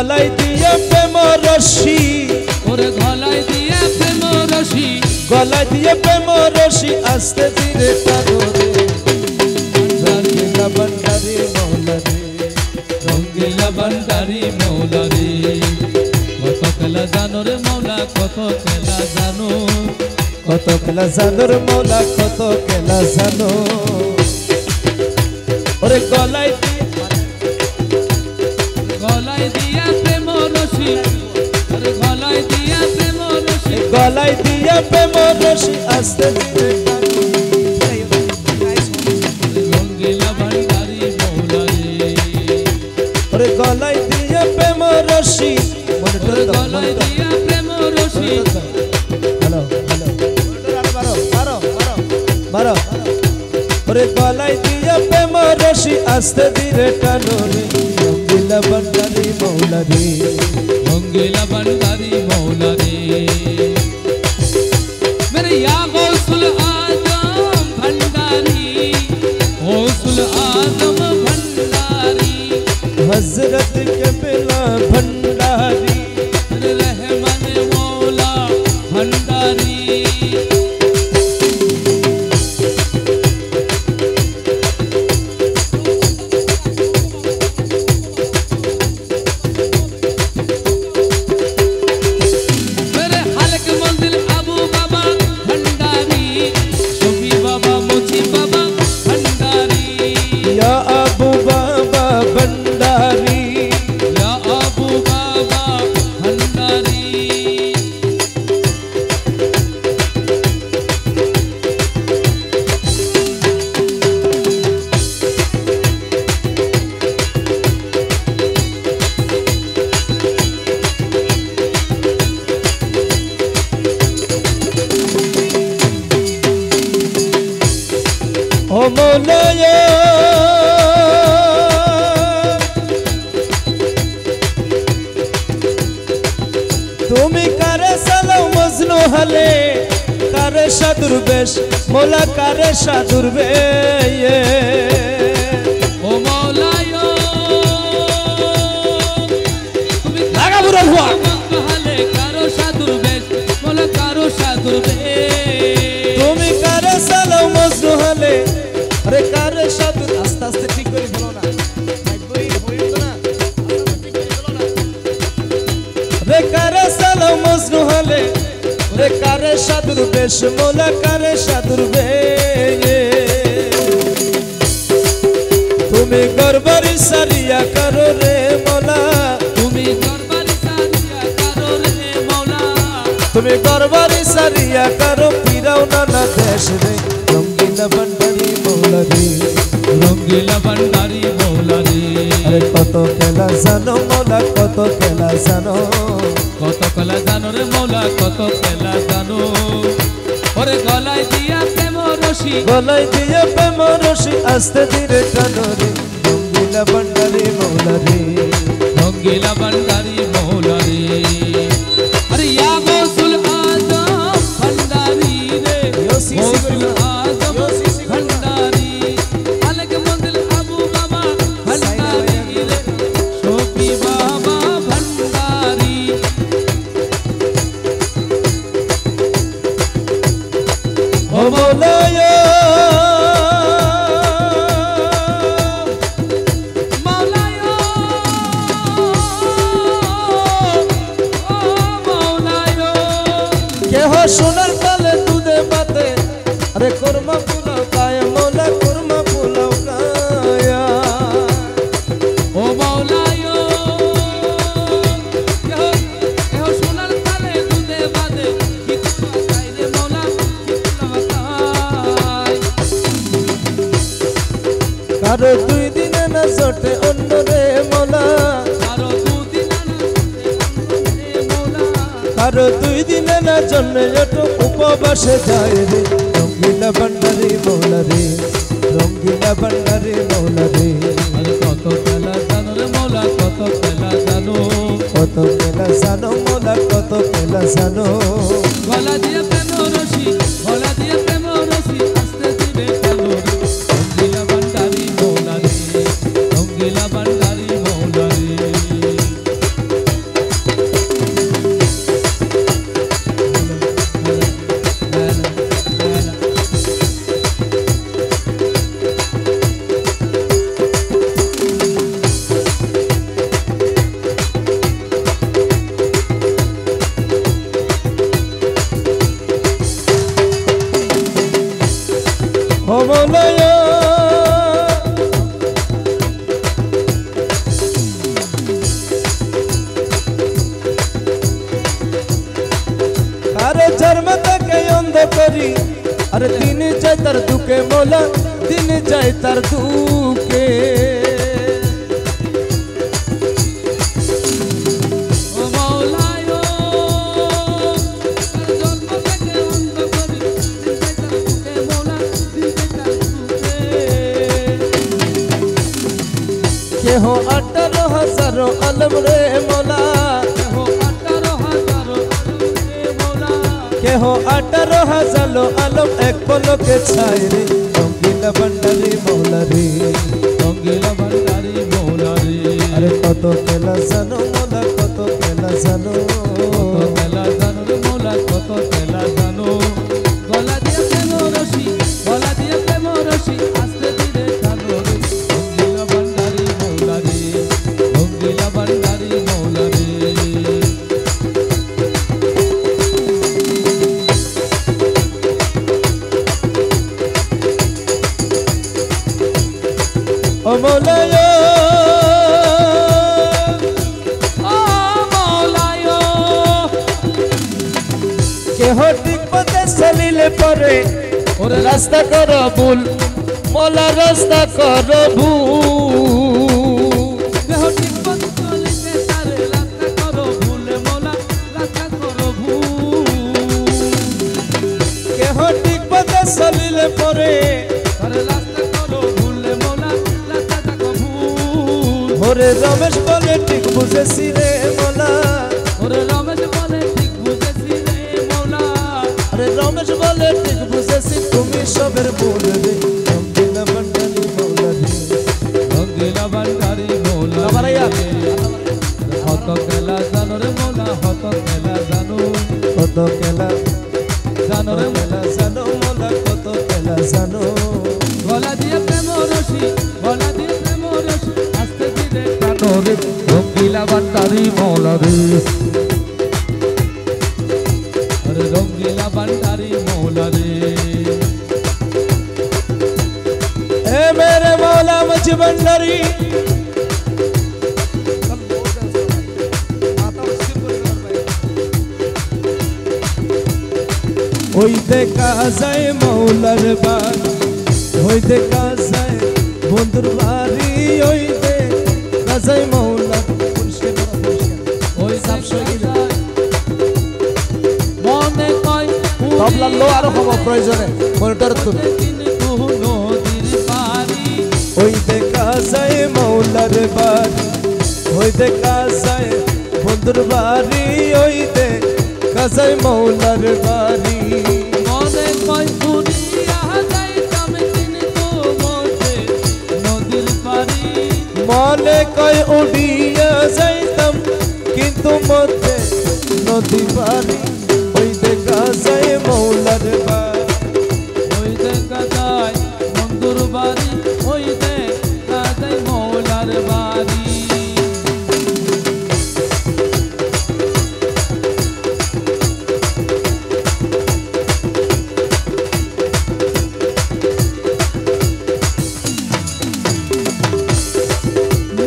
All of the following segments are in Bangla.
গলায় দিয়ে প্রেম রশি ওরে গলায় দিয়ে প্রেম রশি গলায় দিয়ে প্রেম রশি আস্তে ধীরে টানো রে রঙ্গিলা ভান্ডারি মৌলা রে রঙ্গিলা ভান্ডারি মৌলা রে কত খেলা জানো রে মৌলা কত খেলা জানো কত খেলা জানো রে মৌলা কত খেলা জানো ওরে গলায় দিয়া প্রেম রশি ওরে গলায় দিয়া প্রেম রশি গলায় দিয়ে প্রেম রশি আস্তে ধীরে টানো রঙ্গিলা ভান্ডারি মৌলা রে ওরে গলায় দিয়ে প্রেম রশি মনে ওরে করে দাও গলায় দিয়া প্রেম রশি হ্যালো হ্যালো মারো মারো মারো মারো ওরে গলায় দিয়ে প্রেম রশি আস্তে ধীরে টানো রে রঙ্গিলা ভান্ডারি মৌলা রে রঙ্গিলা ভান্ডারি মৌলা রে मेरे या गौसुल आजम भंडारी गौसुल आजम भंडारी हजरत के बिला भंडारी रहमान मौला भंडारी मेरे हलक मंदिर अबू बाबा भंडारी शफी बाबा मोची बाबा भंडारी या अबू बाबा भंडारी या अबू बाबा भंडारी ओ मौलाया তুমি কারে সালাও মজনু হলে কারে সাধুর বেশ মোলা কারে সাধুর বে ओ मौलायो তুমি লাগা বুড়াল হুয়া कहले कारो साधुर बेश मोला कारो साधुर बेश তুমি কারে সালাও মজনু হলে আরে কারে সাধুর আস্তে আস্তে ঠিক করে বলো না রে কারে সালাও মজনু হলে রে কারে সাধুর বেশ মোলা কারে সাধুর বে তুমি গরবারি সারিয়া করো রে মোলা তুমি দরবারি সারিয়া কারো রে মৌলা তুমি গরবারি সারিয়া করো ফিরাও না দেশ রে রঙ্গিলা ভান্ডারি মৌলা রে রঙ্গিলা ভান্ডারি মৌলা রে আরে কত খেলা জানো মোলা কত খেলা জানো কত খেলা জানো রে মৌলা কত খেলা জানো ওরে গলায় দিয়া প্রেম রশি গলায় দিয়ে প্রেম রশি আস্তে ধীরে টানো রে রঙ্গিলা ভান্ডারি মৌলা রে রঙ্গিলা ভান্ডারি মৌলা রে আরে ইয়া গৌসুল আজম ভন্ডারি রে গৌসুল আজম ভন্ডারি আলেক মন্দির আবু বাবা ভন্ডারি রে শফি বাবা ভন্ডারি ও মৌলায়া মৌলায়ো ও মৌলায়ো কেহ সোনার কালে দুধে পাতে আরে কুরমা পুলাও কায় মোলা কুরমা পুলাও কায়া ও মৌলায়ো কেহ সোনার তালে দুধে বাদে কিছু আসাই রে মৌলা কিছু আসাই কারো দুই দিনে না জোটে অন্য রে মোলা আরো দুদিন রে মৌলা কারো দুই দিনে না জন্মে এত উপবাসে যায় রে রঙ্গিলা ভান্ডারি মৌলা রে রঙ্গিলা ভান্ডারি মৌলা রে আরে কত খেলা জানো রে মৌলা কত খেলা জানো কত খেলা জানো মোলা কত খেলা জানো গলা দিয়ে প্রেম রশি গলা দিয়ে প্রেম রশি আস্তে ধীরে টানো রে রঙ্গিলা ভান্ডারি মৌলা রে রঙ্গিলা ভান্ডারি মৌলা রে মৌলায় আরে জন্ম থেকে অন্ধ করি আরে দিন যায় তার দুঃখে মৌলা দিন যায় তার দুঃখে কেহ 18,000 আলম রে মৌলা কেহ 18,000 আলম এক পলকে ছাই রে রঙ্গিলা ভান্ডারি মৌলা রে রঙ্গিলা ভান্ডারি মৌলা রে আরে কত খেলা জানো মৌলা কত খেলা জানো কত খেলা জানো রে মৌলা কত খেলা জানো গলা দিয়ে প্রেম রশি গলা দিয়ে প্রেম রশি আস্তে ধীরে টানো রে রঙ্গিলা ভান্ডারি মৌলা রে রঙ্গিলা ভান্ডারি মৌলা রে ও মৌলায় কেহ ঠিক পথে চলিলে পরে ওরে রাস্তা কর ভুল মৌলা রাস্তা কর ভুল দেহ ঠিক পথে চলিতে তারে রাস্তা করো ভুল মৌলা রাস্তা করো ভুল কেহ ঠিক পথে চলিলে পরে তারে রাস্তা করো ভুল মৌলা রাস্তা থাকো ভুল ওরে রমেশ বলে ঠিক বুঝেছি রে মৌলা ওরে রমেশ বলে ঠিক বুঝেছি রে মৌলা আরে রমেশ বলে ঠিক বুঝেছি তুমি সবের ভুল রে রঙ্গিলা ভান্ডারি মৌলা রে রঙ্গিলা ভান্ডারি মৌলা বাবারাইয়া হত খেলা জানো রে মৌলা হত খেলা জানো কত খেলা জানো রে খেলা জানো মৌলা কত খেলা জানো গলা দিয়ে প্রেম রশি গলা দিয়ে প্রেম রশি আস্তে ধীরে টানো রে রঙ্গিলা ভান্ডারি মৌলা রে আরে রঙ্গিলা ভান্ডারি মৌলা রে ए मेरे मौला मुझ भंडारी ওই দেখা যায় মৌলার বাড়ি ওই দেখা যায় বন্ধুর বাড়ি ওই দেখা যায় মৌলার ওই মনে কয় তবলা লো আরো হবো প্রয়োজনে মনিটর তুমি কিন্তু নদীর পারি ওই দেখা যায় মৌলার বাড়ি ওই দেখা যায় বন্ধুর বাড়ি ওই দেখা যায় মৌলার বাড়ি মনে কয় দুনিয়া যাইতাম কিন্তু মোটে নদীর পারি মনে কয় উড়িয়া যাইতাম কিন্তু মধ্যে নদী পারি ওই দেখা যায় মৌলার বাড়ি ওই দেখা যায় বন্ধুর বাড়ি ওই দেখা যায় মৌলার বাড়ি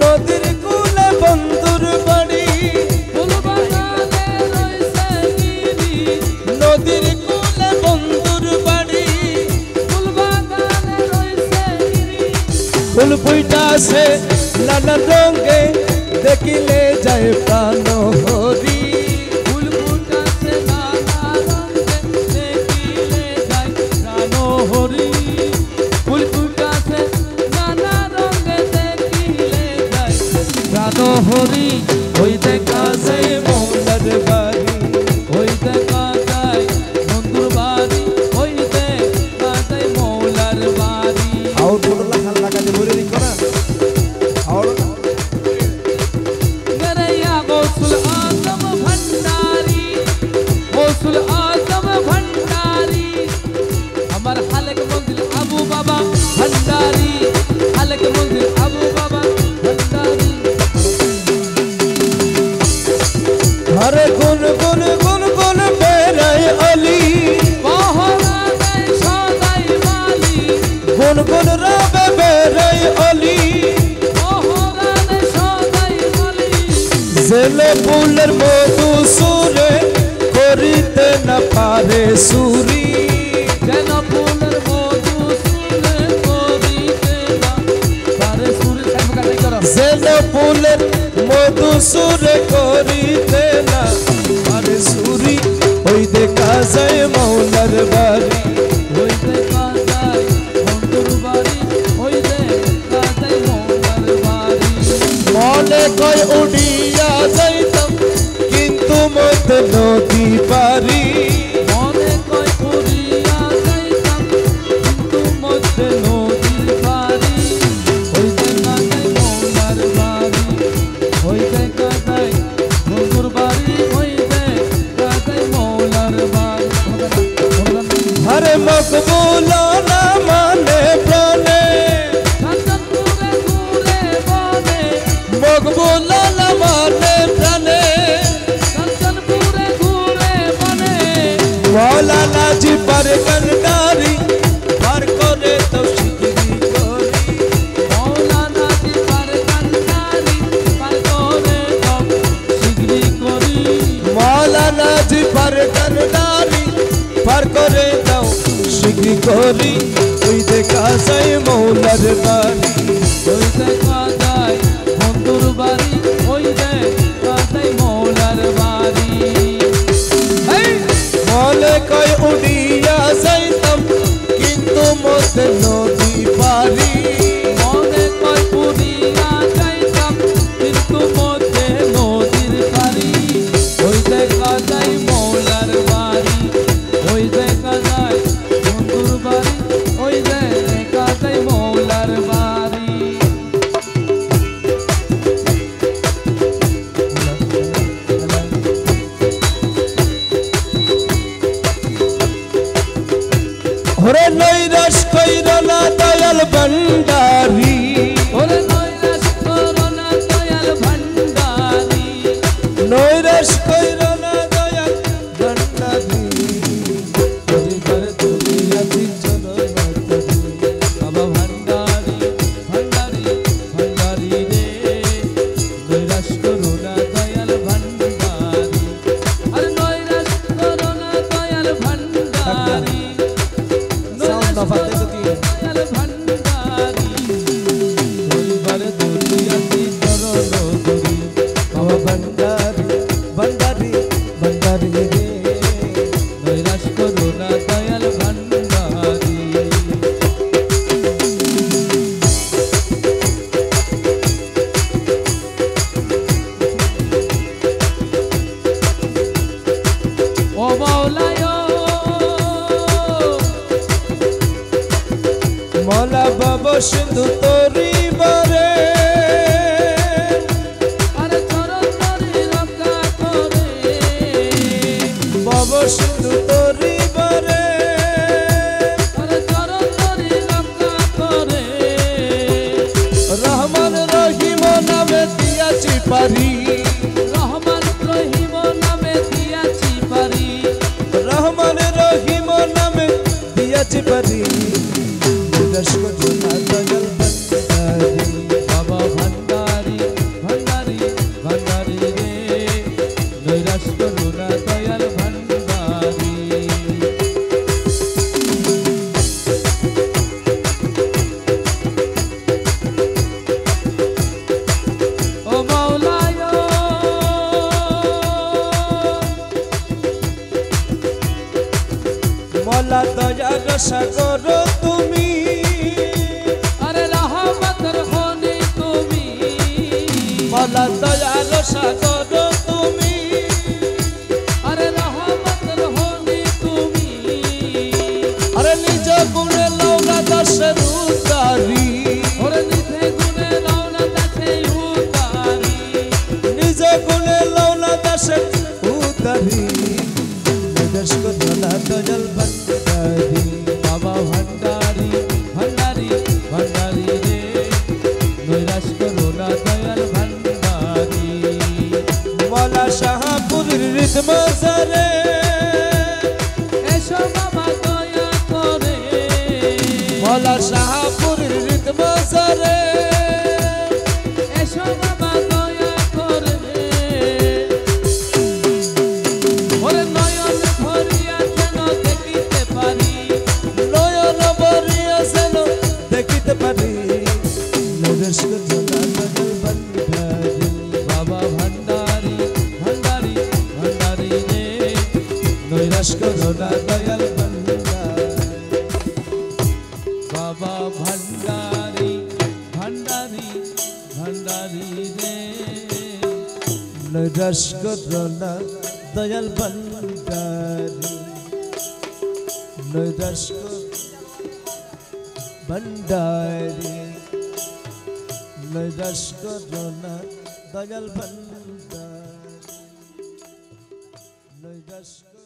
নদীর কূলে বন্ধুর বাড়ি ফুলবাগানে রইছে গিরি নদীর কূলে বন্ধুর বাড়ি ফুলবাগানে রইছে গিরি ফুল ফুইটা আছে নানা রঙে দেখিলে যায় প্রাণ হরি ফুল ফুটাছে নানা রঙে দেখিলে যায় প্রাণ হরি ফুল ফুটাছে নানা রঙে দেখিলে যায় প্রাণ হরি ওই দেখা যায় মৌলার বাড়ি ওই দেখা যায় বন্ধুর বাড়ি ওই দেখা যায় মৌলার বাড়ি আউট বড়লা হাল লাগাতে বলে রি করা আউট मेरे या गौसुल आजम भंडारी हमार हालक मंजिल अबू बाबा भंडारी हालक मंजिल अबू बाबा भंडारी हरे गुन गुन गुन गुन बेराय अली पहरा दे सदाई माली গুনগুন রবে বেড়াই অলি ওহরানে সদাই বলি জেলে ফুলের মধু সুরে করিতে না পারে সুরি যেন ফুলের মধু সুরে করিতে না পারে সুরে সাইফ করো জেলে ফুলের মধু সুরে করিতে না পারে সুরি ওই দেখা যায় মৌলার বাড়ি ওই দেখা যায় বন্ধুর বাড়ি ওই দেখা যায় মৌলার বাড়ি মনে কয় উড়িয়া যাইতাম কিন্তু মতে নদী পারি মনে কয় পুরিয়া যাইতাম কিন্তু মধ্যে নদীর পারি ওই দেখা যায় মৌলার বাড়ি ওই দেখা যায় বন্ধুর বাড়ি ওই দেখা যায় মৌলার বাড়ি হরে মকবুল না মানে প্রাণে কাঞ্চনপুরে ঘুরে বনে মকবুল না মানে প্রাণে কাঞ্চনপুরে ঘুরে বনে মৌলানা জি पर कंडारी पर करे तो शिकरी करी মৌলানা জি পার কান্ডারি পার করে দাও শিগগিরি করি मौलाना जी पर कंडारी पर करे तो शिकरी करी ওই দেখা যায় মৌলার বাড়ি ওই দেখা যায় বন্ধুর বাড়ি ওই দেখা যায় মৌলার বাড়ি মনে কয় উড়িয়া যাইতাম কিন্তু মতে নদী পারি মনে কয় পুরিয়া যাইতাম কিন্তু মধ্যে নদীর পারি ওই দেখা যায় মৌলার বাড়ি ওই দেখা যায় বন্ধুর বাড়ি ওই দেখা যায় মৌলার বাড়ি ওরে নৈরাশ কইর না দয়াল ভান্ডারি ওরে নৈরাশ করো না দয়াল ভান্ডারি নৈরাশ কইর না দয়াল ভান্ডারি পরিবার তুমি আছি চলো বাবা ভান্ডারি ভান্ডারি ভান্ডারি রে নৈরাশ করো না দয়াল ভান্ডারি আরে নৈরাশ করো না দয়াল ভান্ডারি সাউন্ড অফ আতে যদি দয়াল ভান্ডারি পরিবার তুমি আছি চলো বাবা ভান্ডারি ভান্ডারি ভান্ডারি রে নৈরাশ করো না দয়াল ভান্ডারি ও মাওলায় মৌলা বাবা সিন্ধু তোরি বারে আরে চরণ ধরে রক্ষা করে বাবা সিন্ধু তোরি বারে আরে চরণ ধরে রক্ষা করে রহমান রহিম নামে দিয়াছি পারি রহমান রহিম নামে দিয়াছি পারি রহমান রহিম নামে দিয়াছি পারি নৈরাশ কইর না দয়াল ভান্ডারি বাবা ভান্ডারি ভান্ডারি ভান্ডারি রে নৈরাশ করো না দয়াল ভান্ডারি ও মাওলায় মৌলা দয়ার সাগর তুমি আরে রহমতের খনি তুমি মৌলা দয়ার সাগর তুমি আরে রহমতের খনি তুমি আরে নিজ গুণে লৌলা দাসের উতারি ওরে নিধে গুণে লাউনা দাসে উতারি নিজ গুণে লৌলা দাসের উতারি নৈরাশ কইর না দয়াল ভান্ডারি বাবা ভান্ডারি ভান্ডারি ভান্ডারি রে নৈরাশ করো না দয়াল ভান্ডারি মৌলা শাহপুরীর রিদ মাজারে এসো বাবা দয়া করে মৌলা শাহপুর সরে এসো বাবা দয়া করে ওরে নয়ন ভরিয়া যেন দেখিতে পারি নয়ন ভরিয়া যেন দেখিতে পারি নৈরাশ্য জ্বালা দয়াল ভান্ডারী বাবা ভান্ডারী ভান্ডারী ভান্ডারী রে নৈরাশ্য জ্বালা দয়াল ভান্ডারী বাবা ভান্ডারী ভান্ডারী ভান্ডারী রে নৈরাশ্য জ্বালা দয়াল ভান্ডারী নৈরাশ্য ভান্ডারী নৈরাশ্য জ্বালা দয়াল ভান্ডারী নৈরাশ্য